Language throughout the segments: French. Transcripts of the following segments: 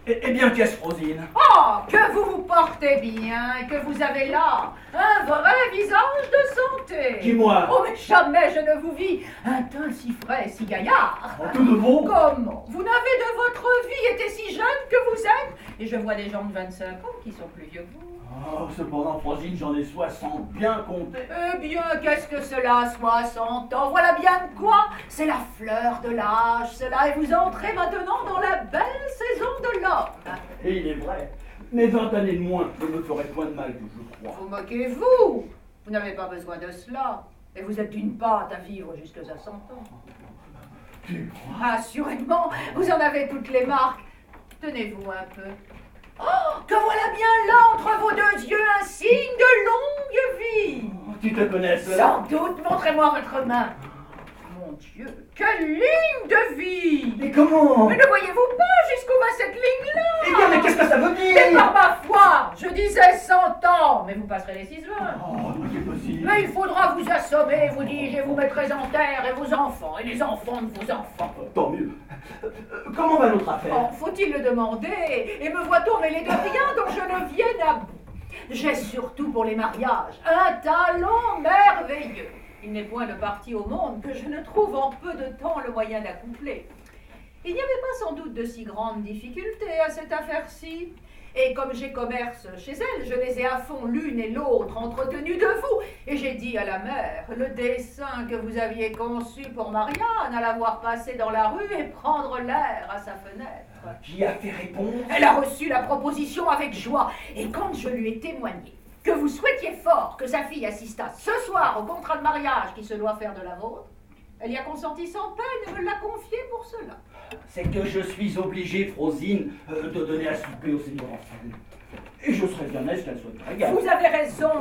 Eh bien, qu'est-ce, Frosine? Oh, que vous vous portez bien et que vous avez là un vrai visage de santé. Qui, moi? Oh, mais jamais je ne vous vis un teint si frais et si gaillard. Oh, tout de bon? Comment? Vous n'avez de votre vie été si jeune que vous êtes? Et je vois des gens de 25 ans qui sont plus vieux que vous. Oh, cependant, Frosine, j'en ai 60 bien compté. Eh bien, qu'est-ce que cela, 60 ans? Voilà bien de quoi? C'est la fleur de l'âge, cela, et vous entrez maintenant dans la belle saison de l'homme. Et il est vrai, mes 20 années de moins ne me feraient point de mal que je crois. Vous moquez-vous? Vous n'avez pas besoin de cela. Et vous êtes d'une pâte à vivre jusqu'à 100 ans. Tu crois? Assurément, vous en avez toutes les marques. Tenez-vous un peu. Oh, que voilà bien là, entre vos deux yeux, un signe de longue vie. Oh, tu te connais cela? Sans doute, montrez-moi votre main. Mon Dieu, quelle ligne de vie! Mais comment? Mais ne voyez-vous pas jusqu'où va cette ligne-là? Eh bien, mais qu'est-ce que ça veut dire? Mais par ma foi, je disais 100 ans, mais vous passerez les 6 heures. Oh, c'est possible. Mais il faudra vous assommer, vous dis-je, et vous mettrez en terre, et vos enfants, et les enfants de vos enfants. Tant mieux. Comment va notre affaire? Oh, faut-il le demander? Et me voit-on mêler de rien dont je ne vienne à bout? J'ai surtout pour les mariages un talent merveilleux. Il n'est point de parti au monde que je ne trouve en peu de temps le moyen d'accoupler. Il n'y avait pas sans doute de si grandes difficultés à cette affaire-ci. Et comme j'ai commerce chez elle, je les ai à fond l'une et l'autre entretenues de vous. Et j'ai dit à la mère, le dessein que vous aviez conçu pour Marianne, à la voir passer dans la rue et prendre l'air à sa fenêtre. Qui a fait réponse? Elle a reçu la proposition avec joie. Et quand je lui ai témoigné que vous souhaitiez fort que sa fille assistât ce soir au contrat de mariage qui se doit faire de la vôtre, elle y a consenti sans peine et me l'a confié pour cela. C'est que je suis obligé, Frosine, de donner à souper au seigneur enfant. Et je serais bien aise qu'elle soit de régal. Vous avez raison.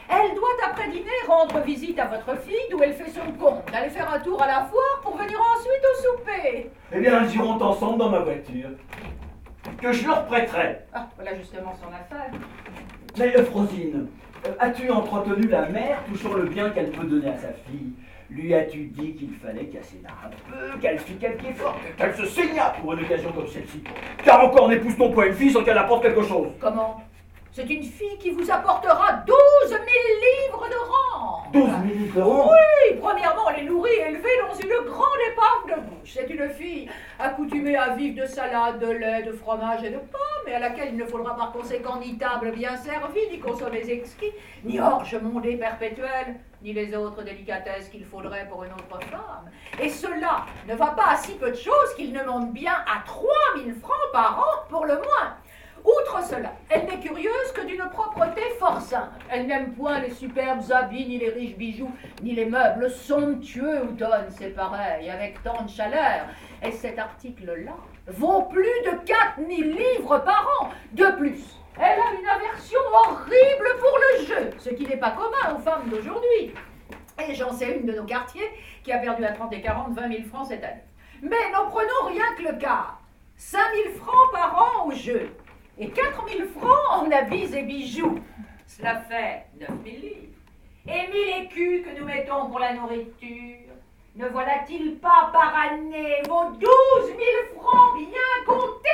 Elle doit après dîner rendre visite à votre fille d'où elle fait son compte, aller faire un tour à la foire pour venir ensuite au souper. Eh bien, elles iront ensemble dans ma voiture, que je leur prêterai. Ah, voilà justement son affaire. Mais, Frosine, as-tu entretenu la mère touchant le bien qu'elle peut donner à sa fille? Lui as-tu dit qu'il fallait qu'elle s'énerve un peu, qu'elle fit quelque effort, qu'elle se saignât pour une occasion comme celle-ci? Car encore n'épouse ton point une fille sans qu'elle apporte quelque chose. Comment? C'est une fille qui vous apportera 12 000 livres de rente. 12 000 livres de rente? Oui, premièrement, elle est nourrie et élevée dans une grande épave de bouche. C'est une fille accoutumée à vivre de salade, de lait, de fromage et de pommes, et à laquelle il ne faudra par conséquent ni table bien servie, ni consommés exquis, ni orge mondée perpétuelle, ni les autres délicatesses qu'il faudrait pour une autre femme. Et cela ne va pas à si peu de choses qu'il ne monte bien à 3 000 francs par an pour le moins. Outre cela, elle n'est curieuse que d'une propreté fort simple. Elle n'aime point les superbes habits, ni les riches bijoux, ni les meubles somptueux où donnent ses pareils avec tant de chaleur. Et cet article-là vaut plus de 4 000 livres par an. De plus, elle a une aversion horrible pour le jeu, ce qui n'est pas commun aux femmes d'aujourd'hui. Et j'en sais une de nos quartiers qui a perdu à 30 et 40, 20 000 francs cette année. Mais n'en prenons rien que le quart. 5 000 francs par an au jeu. Et 4 000 francs en habits et bijoux. Cela fait 9 000 livres. Et 1 000 écus que nous mettons pour la nourriture. Ne voilà-t-il pas par année vos 12 000 francs bien comptés?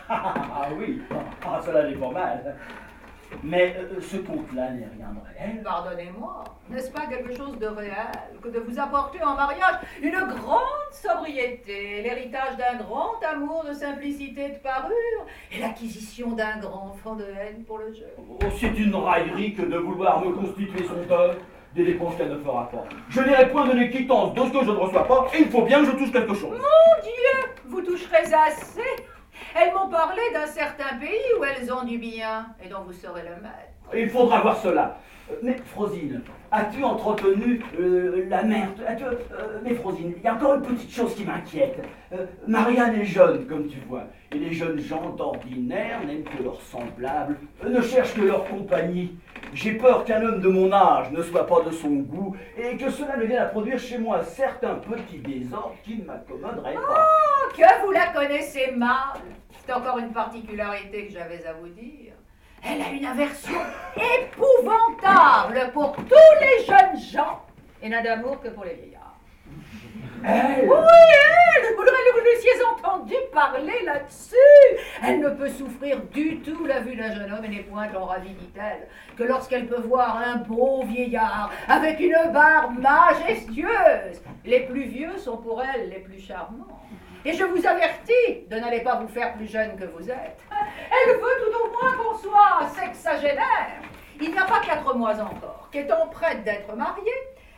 Ah oui, cela n'est pas mal. Mais ce compte-là n'est rien de réel. Pardonnez-moi, n'est-ce pas quelque chose de réel que de vous apporter en mariage une grande sobriété, l'héritage d'un grand amour de simplicité de parure et l'acquisition d'un grand fond de haine pour le jeu? Oh, c'est une raillerie que de vouloir me constituer son tort des dépenses qu'elle ne fera pas. Je n'irai point donner quittance de ce que je ne reçois pas, et il faut bien que je touche quelque chose. Mon Dieu, vous toucherez assez. Elles m'ont parlé d'un certain pays où elles ont du bien et dont vous serez le maître. Il faudra voir cela. Mais Frosine, as-tu entretenu la mère? Mais Frosine, il y a encore une petite chose qui m'inquiète. Marianne est jeune, comme tu vois, et les jeunes gens d'ordinaire n'aiment que leurs semblables, ne cherchent que leur compagnie. J'ai peur qu'un homme de mon âge ne soit pas de son goût et que cela ne vienne à produire chez moi certains petits désordres qui ne m'accommoderaient pas. Oh, que vous la connaissez mal. C'est encore une particularité que j'avais à vous dire. Elle a une aversion épouvantable pour tous les jeunes gens et n'a d'amour que pour les vieillards. Elle? Oui, elle! Vous l'eussiez entendu parler là-dessus. Elle ne peut souffrir du tout la vue d'un jeune homme et n'est point en ravie, dit-elle, que lorsqu'elle peut voir un beau vieillard avec une barbe majestueuse. Les plus vieux sont pour elle les plus charmants. Et je vous avertis de n'allez pas vous faire plus jeune que vous êtes. Elle veut tout au moins qu'on soit sexagénaire. Il n'y a pas 4 mois encore, qu'étant prête d'être mariée,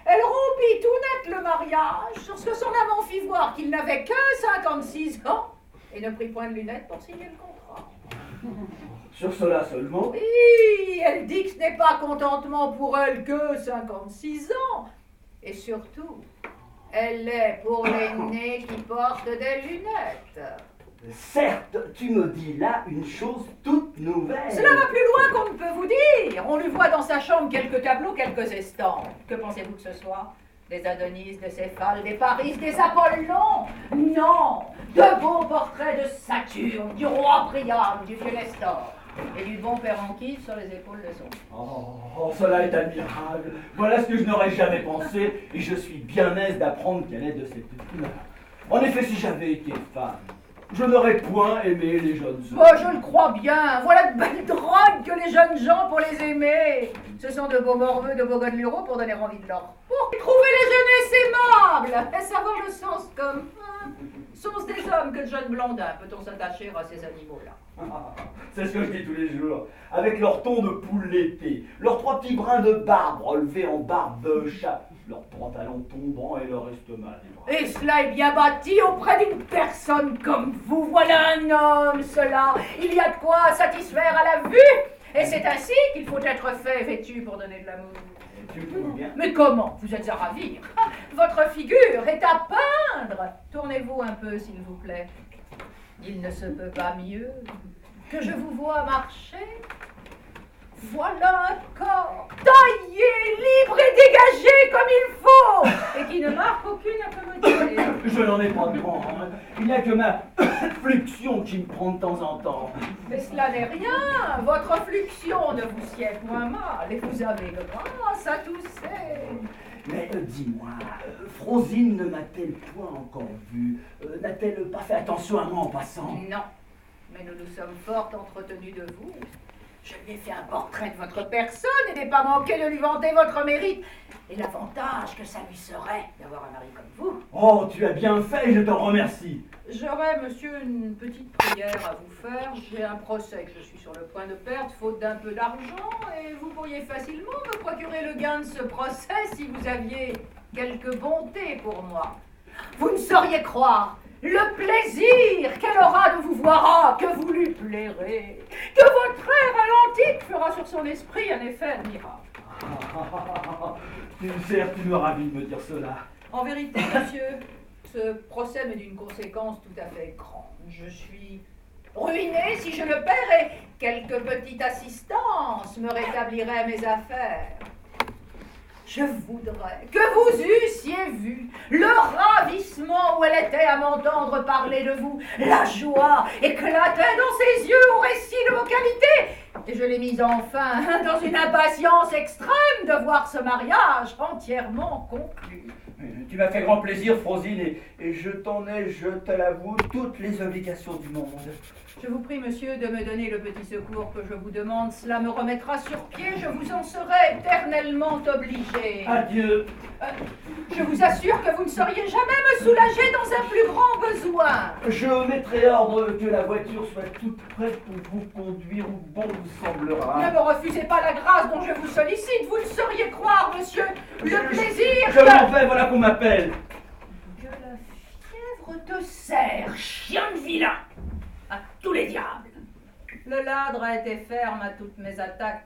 elle rompit tout net le mariage lorsque son amant fit voir qu'il n'avait que 56 ans et ne prit point de lunettes pour signer le contrat. Sur cela seulement? Oui, elle dit que ce n'est pas contentement pour elle que 56 ans. Et surtout, elle est pour l'aîné qui porte des lunettes. Certes, tu me dis là une chose toute nouvelle. Cela va plus loin qu'on ne peut vous dire. On lui voit dans sa chambre quelques tableaux, quelques estampes. Que pensez-vous que ce soit? Des Adonis, des Céphales, des Paris, des Apollons? Non, de beaux portraits de Saturne, du roi Priam, du vieux Nestor et du bon père Anquise sur les épaules de son. Oh, cela est admirable. Voilà ce que je n'aurais jamais pensé, et je suis bien aise d'apprendre qu'elle est de cette couleur. En effet, si j'avais été femme, je n'aurais point aimé les jeunes hommes. Oh, je le crois bien. Voilà de belles drogues que les jeunes gens pour les aimer. Ce sont de beaux morveux, de beaux godelureaux pour donner envie de leur peau. Trouver les jeunesses aimables et savoir le sens comme sens des hommes que le jeune blondin. Peut-on s'attacher à ces animaux-là? C'est ce que je dis tous les jours. Avec leur ton de poule l'été, leurs 3 petits brins de barbe relevés en barbe de chat, leurs pantalons tombants et leur estomac. Et cela est bien bâti auprès d'une personne comme vous. Voilà un homme, cela. Il y a de quoi satisfaire à la vue. Et c'est ainsi qu'il faut être fait vêtu pour donner de l'amour. Tu le trouves bien? Mais comment? Vous êtes à ravir. Votre figure est à peindre. Tournez-vous un peu, s'il vous plaît. Il ne se peut pas mieux que je vous vois marcher. Voilà un corps taillé, libre et dégagé comme il faut, et qui ne marque aucune incommodité. Je n'en ai pas de grand. Il n'y a que ma fluxion qui me prend de temps en temps. Mais cela n'est rien. Votre fluxion ne vous sied point mal, et vous avez grâce à tousser. Mais dis-moi, Frosine ne m'a-t-elle point encore vu? N'a-t-elle pas fait attention à moi en passant? Non, mais nous nous sommes fort entretenus de vous. Je lui ai fait un portrait de votre personne et n'ai pas manqué de lui vanter votre mérite et l'avantage que ça lui serait d'avoir un mari comme vous. Oh, tu as bien fait, je te remercie. J'aurais, monsieur, une petite prière à vous faire. J'ai un procès que je suis sur le point de perdre, faute d'un peu d'argent, et vous pourriez facilement me procurer le gain de ce procès si vous aviez quelque bonté pour moi. Vous ne sauriez croire le plaisir qu'elle aura de vous voir, que vous lui plairez, que votre air à l'antique fera sur son esprit un effet admirable. Certes, tu me ravis de me dire cela. En vérité, monsieur, ce procès m'est d'une conséquence tout à fait grande. Je suis ruiné si je le perds et quelque petite assistance me rétablirait mes affaires. Je voudrais que vous eussiez vu le ravissement où elle était à m'entendre parler de vous. La joie éclatait dans ses yeux au récit de vos qualités. Et je l'ai mise enfin dans une impatience extrême de voir ce mariage entièrement conclu. Tu m'as fait grand plaisir, Frosine, et je t'en ai, je te l'avoue, toutes les obligations du monde. Je vous prie, monsieur, de me donner le petit secours que je vous demande. Cela me remettra sur pied. Je vous en serai éternellement obligé. Adieu. Je vous assure que vous ne sauriez jamais me soulager dans un plus grand besoin. Je mettrai ordre que la voiture soit toute prête pour vous conduire où bon vous semblera. Ne me refusez pas la grâce dont je vous sollicite. Vous ne sauriez croire, monsieur, le plaisir Je m'en vais, voilà qu'on m'appelle. Que la fièvre te serre, chien de vilain. À tous les diables. Le ladre a été ferme à toutes mes attaques.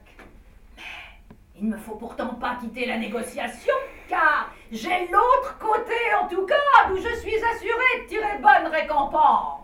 Mais il ne me faut pourtant pas quitter la négociation, car j'ai l'autre côté, en tout cas, d'où je suis assuré de tirer bonne récompense.